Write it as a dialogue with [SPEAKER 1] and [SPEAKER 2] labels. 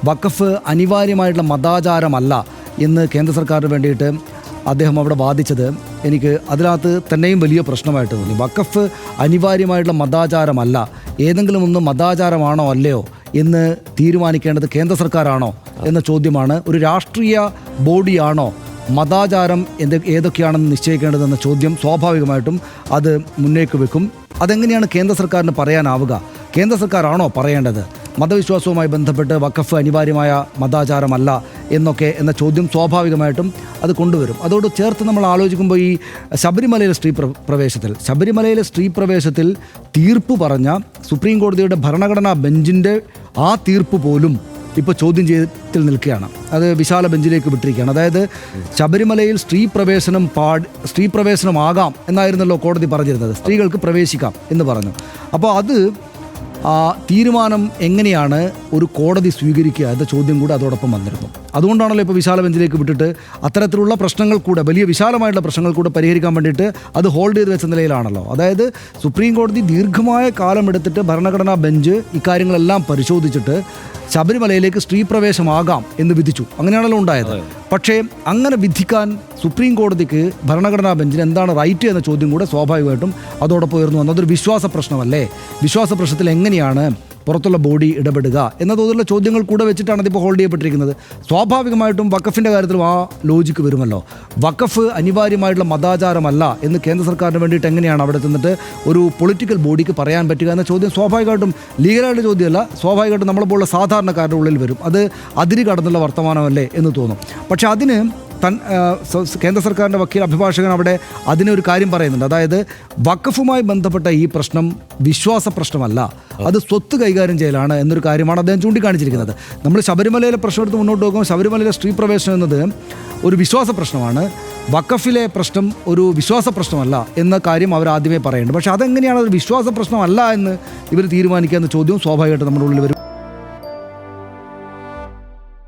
[SPEAKER 1] വഖഫ് അനിവാര്യമായിട്ടുള്ള മതാചാരമല്ല എന്ന് കേന്ദ്ര സർക്കാരിന് വേണ്ടിയിട്ട് അദ്ദേഹം അവിടെ വാദിച്ചത് എനിക്ക് അതിനകത്ത് തന്നെയും വലിയ പ്രശ്നമായിട്ട് തോന്നി. വഖഫ് അനിവാര്യമായിട്ടുള്ള മതാചാരമല്ല, ഏതെങ്കിലും ഒന്ന് മതാചാരമാണോ അല്ലയോ എന്ന് തീരുമാനിക്കേണ്ടത് കേന്ദ്ര സർക്കാരാണോ എന്ന ചോദ്യമാണ്. ഒരു രാഷ്ട്രീയ ബോഡിയാണോ മതാചാരം ഏതൊക്കെയാണെന്ന് നിശ്ചയിക്കേണ്ടതെന്ന ചോദ്യം സ്വാഭാവികമായിട്ടും അത് മുന്നേക്ക് വെക്കും. അതെങ്ങനെയാണ് കേന്ദ്ര സർക്കാരിന് പറയാനാവുക? കേന്ദ്ര സർക്കാരാണോ പറയേണ്ടത് മതവിശ്വാസവുമായി ബന്ധപ്പെട്ട് വഖഫ് അനിവാര്യമായ മതാചാരമല്ല എന്ന ചോദ്യം സ്വാഭാവികമായിട്ടും അത് കൊണ്ടുവരും. അതോട് ചേർത്ത് നമ്മൾ ആലോചിക്കുമ്പോൾ ഈ ശബരിമലയിലെ സ്ത്രീ പ്രവേശത്തിൽ തീർപ്പ് പറഞ്ഞ സുപ്രീം കോടതിയുടെ ഭരണഘടനാ ബെഞ്ചിൻ്റെ ആ തീർപ്പ് പോലും ഇപ്പോൾ ചോദ്യം ചെയ്യത്തിൽ നിൽക്കുകയാണ്. അത് വിശാല ബെഞ്ചിലേക്ക് വിട്ടിരിക്കുകയാണ്. അതായത് ശബരിമലയിൽ സ്ത്രീ പ്രവേശനമാകാം എന്നായിരുന്നല്ലോ കോടതി പറഞ്ഞിരുന്നത്, സ്ത്രീകൾക്ക് പ്രവേശിക്കാം എന്ന് പറഞ്ഞു. അപ്പോൾ അത് തീരുമാനം എങ്ങനെയാണ് ഒരു കോടതി സ്വീകരിക്കുക എന്ന ചോദ്യം കൂടെ അതോടൊപ്പം വന്നിരുന്നു. അതുകൊണ്ടാണല്ലോ ഇപ്പോൾ വിശാല ബെഞ്ചിലേക്ക് വിട്ടിട്ട് അത്തരത്തിലുള്ള പ്രശ്നങ്ങൾ കൂടെ, വലിയ വിശാലമായിട്ടുള്ള പ്രശ്നങ്ങൾ കൂടെ പരിഹരിക്കാൻ വേണ്ടിയിട്ട് അത് ഹോൾഡ് ചെയ്ത് വെച്ച നിലയിലാണല്ലോ. അതായത് സുപ്രീം കോടതി ദീർഘമായ കാലമെടുത്തിട്ട് ഭരണഘടനാ ബെഞ്ച് ഇക്കാര്യങ്ങളെല്ലാം പരിശോധിച്ചിട്ട് ശബരിമലയിലേക്ക് സ്ത്രീ പ്രവേശമാകാം എന്ന് വിധിച്ചു. അങ്ങനെയാണല്ലോ ഉണ്ടായത്. പക്ഷേ അങ്ങനെ വിധിക്കാൻ സുപ്രീം കോടതിക്ക് ഭരണഘടനാ ബെഞ്ചിന് എന്താണ് റൈറ്റ് എന്ന ചോദ്യം കൂടെ സ്വാഭാവികമായിട്ടും അതോടൊപ്പം ഉയർന്നു വന്നത്. അതൊരു വിശ്വാസ പ്രശ്നമല്ലേ? വിശ്വാസ പ്രശ്നത്തിൽ എങ്ങനെയാണ് പുറത്തുള്ള ബോഡി ഇടപെടുക എന്ന തോതിലുള്ള ചോദ്യങ്ങൾ കൂടെ വെച്ചിട്ടാണ് അതിപ്പോൾ ഹോൾഡ് ചെയ്യപ്പെട്ടിരിക്കുന്നത്. സ്വാഭാവികമായിട്ടും വഖഫിൻ്റെ കാര്യത്തിലും ആ ലോജിക്ക് വരുമല്ലോ. വഖഫ് അനിവാര്യമായിട്ടുള്ള മതാചാരമല്ല എന്ന് കേന്ദ്ര സർക്കാരിന് വേണ്ടിയിട്ട് എങ്ങനെയാണ് അവിടെ ചെന്നിട്ട് ഒരു പൊളിറ്റിക്കൽ ബോഡിക്ക് പറയാൻ പറ്റുക എന്ന ചോദ്യം സ്വാഭാവികമായിട്ടും ലീഗലായിട്ട് ചോദ്യമല്ല, സ്വാഭാവികമായിട്ടും നമ്മളെപ്പോലുള്ള സാധാരണക്കാരുടെ ഉള്ളിൽ വരും. അത് അതിര് കടന്നുള്ള വർത്തമാനമല്ലേ എന്ന് തോന്നും. പക്ഷേ അതിന് കേന്ദ്ര സർക്കാരിൻ്റെ അഭിഭാഷകൻ അവിടെ അതിനൊരു കാര്യം പറയുന്നുണ്ട്. അതായത് വഖഫുമായി ബന്ധപ്പെട്ട ഈ പ്രശ്നം വിശ്വാസ പ്രശ്നമല്ല, അത് സ്വത്ത് കൈകാര്യം ചെയ്യലാണ് എന്നൊരു കാര്യമാണ് അദ്ദേഹം ചൂണ്ടിക്കാണിച്ചിരിക്കുന്നത്. നമ്മൾ ശബരിമലയിലെ പ്രശ്നം എടുത്ത് മുന്നോട്ട് പോകുമ്പോൾ ശബരിമലയിലെ സ്ത്രീ പ്രവേശനം എന്നത് ഒരു വിശ്വാസ പ്രശ്നമാണ്, വഖഫിലെ പ്രശ്നം ഒരു വിശ്വാസ പ്രശ്നമല്ല എന്ന കാര്യം അവർ ആദ്യമേ പറയുന്നുണ്ട്. പക്ഷേ അതെങ്ങനെയാണ് ഒരു വിശ്വാസ പ്രശ്നമല്ല എന്ന് ഇവർ തീരുമാനിക്കുക എന്ന ചോദ്യവും സ്വാഭാവികമായിട്ട് നമ്മുടെ ഉള്ളിൽ വരും.